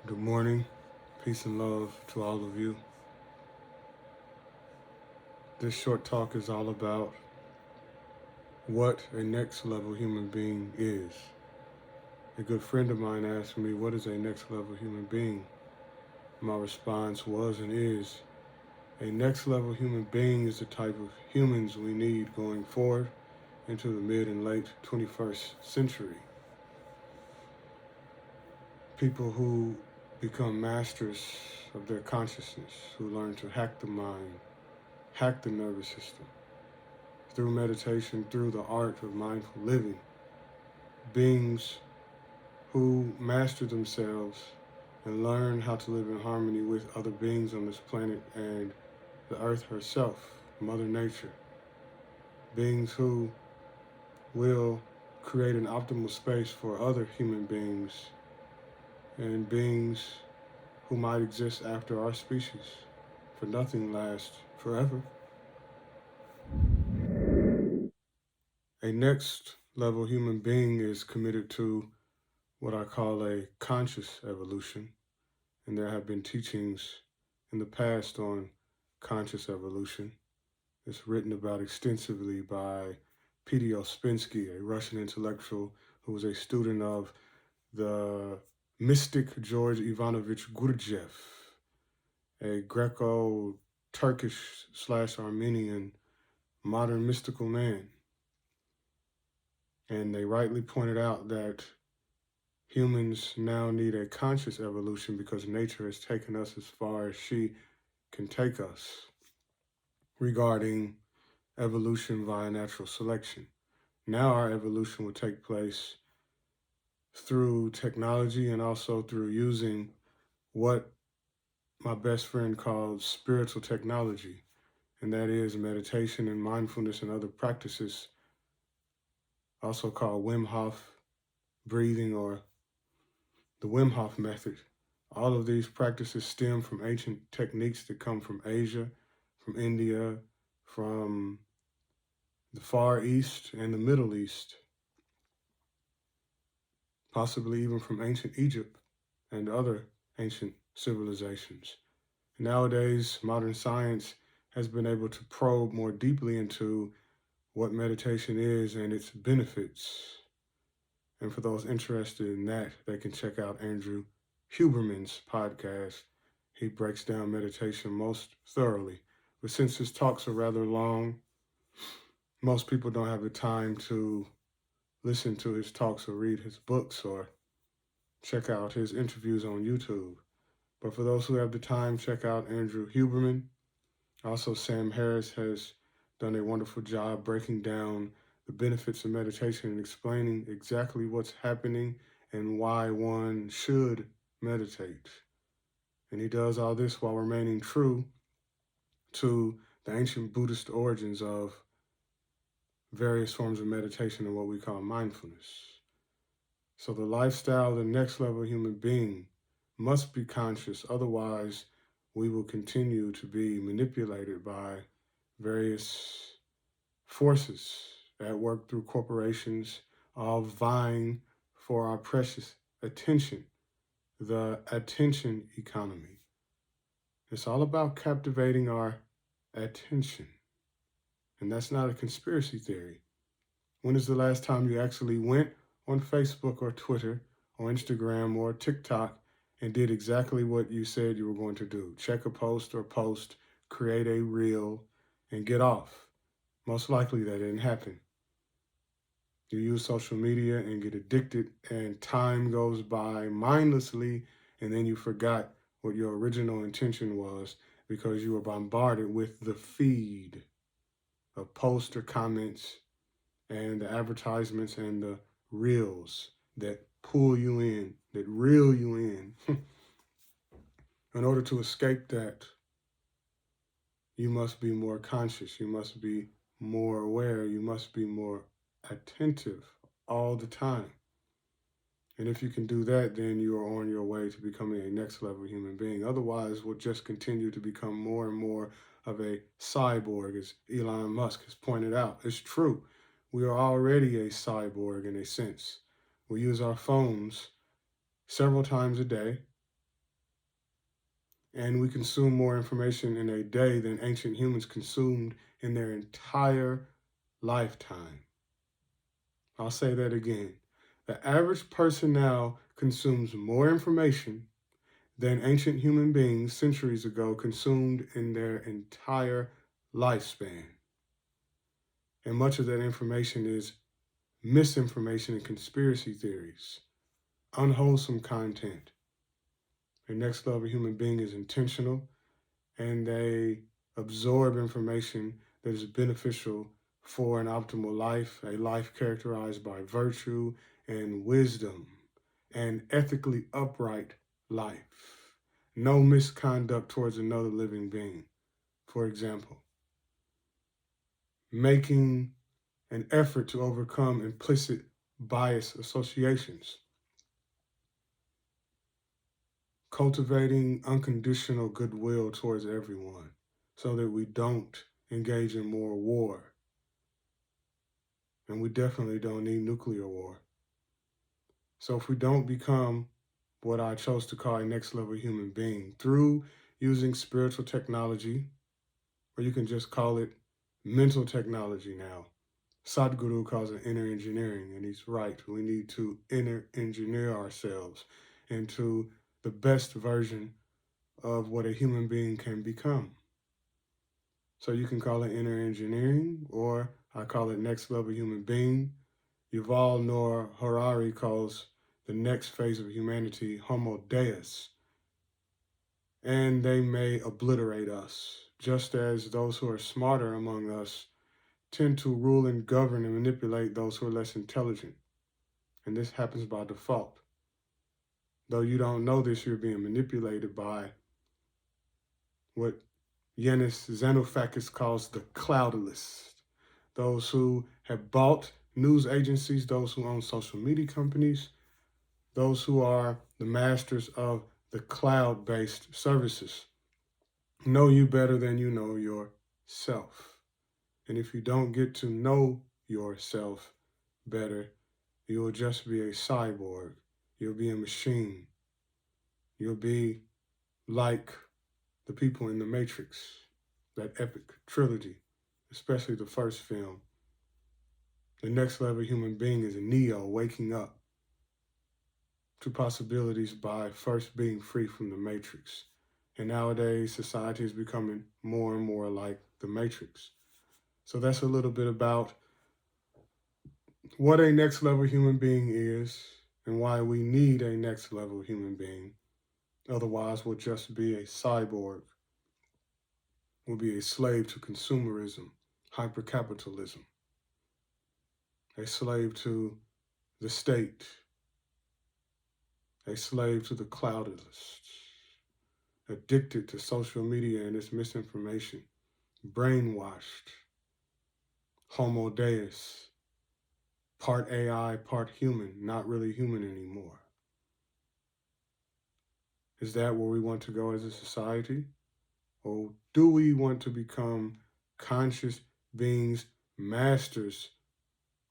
Good morning. Peace and love to all of you. This short talk is all about what a next level human being is. A good friend of mine asked me, what is a next level human being? My response was and is, a next level human being is the type of humans we need going forward into the mid and late 21st century. People who become masters of their consciousness, who learn to hack the mind, hack the nervous system, through meditation, through the art of mindful living, beings who master themselves and learn how to live in harmony with other beings on this planet and the earth herself, Mother Nature. Beings who will create an optimal space for other human beings and beings who might exist after our species, for nothing lasts forever. A next level human being is committed to what I call a conscious evolution, and there have been teachings in the past on conscious evolution. It's written about extensively by P.D. Ouspensky, a Russian intellectual who was a student of the mystic George Ivanovich Gurdjieff, a Greco-Turkish/Armenian modern mystical man. And they rightly pointed out that humans now need a conscious evolution because nature has taken us as far as she can take us regarding evolution via natural selection. Now our evolution will take place through technology and also through using what my best friend called spiritual technology, and that is meditation and mindfulness and other practices, also called Wim Hof breathing or the Wim Hof method. All of these practices stem from ancient techniques that come from Asia, from India, from the Far East and the Middle East, possibly even from ancient Egypt and other ancient civilizations. Nowadays, modern science has been able to probe more deeply into what meditation is and its benefits. And for those interested in that, they can check out Andrew Huberman's podcast. He breaks down meditation most thoroughly. But since his talks are rather long, most people don't have the time to listen to his talks or read his books or check out his interviews on YouTube. But for those who have the time, check out Andrew Huberman. Also, Sam Harris has done a wonderful job breaking down the benefits of meditation and explaining exactly what's happening and why one should meditate. And he does all this while remaining true to the ancient Buddhist origins of various forms of meditation and what we call mindfulness. So the lifestyle of the next level human being must be conscious, otherwise we will continue to be manipulated by various forces at work through corporations, all vying for our precious attention, the attention economy. It's all about captivating our attention. And that's not a conspiracy theory. When is the last time you actually went on Facebook or Twitter or Instagram or TikTok and did exactly what you said you were going to do? Check a post or post, create a reel, and get off. Most likely that didn't happen. You use social media and get addicted, and time goes by mindlessly, and then you forgot what your original intention was because you were bombarded with the feed of posts or comments and the advertisements and the reels that pull you in, that reel you in. In order to escape that, you must be more conscious, you must be more aware, you must be more attentive all the time. And if you can do that, then you are on your way to becoming a next level human being. Otherwise, we'll just continue to become more and more of a cyborg, as Elon Musk has pointed out. It's true. We are already a cyborg in a sense. We use our phones several times a day. And we consume more information in a day than ancient humans consumed in their entire lifetime. I'll say that again. The average person now consumes more information than ancient human beings centuries ago consumed in their entire lifespan. And much of that information is misinformation and conspiracy theories, unwholesome content. A next level human being is intentional, and they absorb information that is beneficial for an optimal life, a life characterized by virtue and wisdom, an ethically upright life. No misconduct towards another living being. For example, making an effort to overcome implicit bias associations, cultivating unconditional goodwill towards everyone so that we don't engage in more war. And we definitely don't need nuclear war. So if we don't become what I chose to call a next level human being through using spiritual technology, or you can just call it mental technology now. Sadhguru calls it inner engineering, and he's right. We need to inner engineer ourselves into the best version of what a human being can become. So you can call it inner engineering, or I call it next level human being. Yuval Noah Harari calls the next phase of humanity Homo Deus. And they may obliterate us, just as those who are smarter among us tend to rule and govern and manipulate those who are less intelligent. And this happens by default. Though you don't know this, you're being manipulated by what Yanis Xenophakis calls the cloudalist. Those who have bought news agencies, those who own social media companies, those who are the masters of the cloud-based services know you better than you know yourself. And if you don't get to know yourself better, you'll just be a cyborg. You'll be a machine. You'll be like the people in The Matrix, that epic trilogy, especially the first film. The next level human being is a Neo waking up to possibilities by first being free from the Matrix. And nowadays, society is becoming more and more like the Matrix. So that's a little bit about what a next level human being is and why we need a next level human being. Otherwise, we'll just be a cyborg. We'll be a slave to consumerism, hypercapitalism, a slave to the state, a slave to the cloudalists, addicted to social media and its misinformation, brainwashed, Homo Deus, part AI, part human, not really human anymore. Is that where we want to go as a society? Or do we want to become conscious beings, masters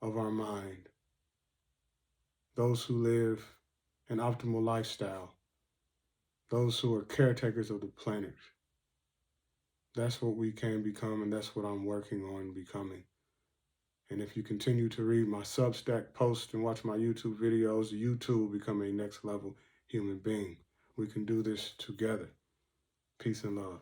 of our mind? Those who live an optimal lifestyle, those who are caretakers of the planet. That's what we can become, and that's what I'm working on becoming. And if you continue to read my Substack posts and watch my YouTube videos, you too will become a next level human being. We can do this together. Peace and love.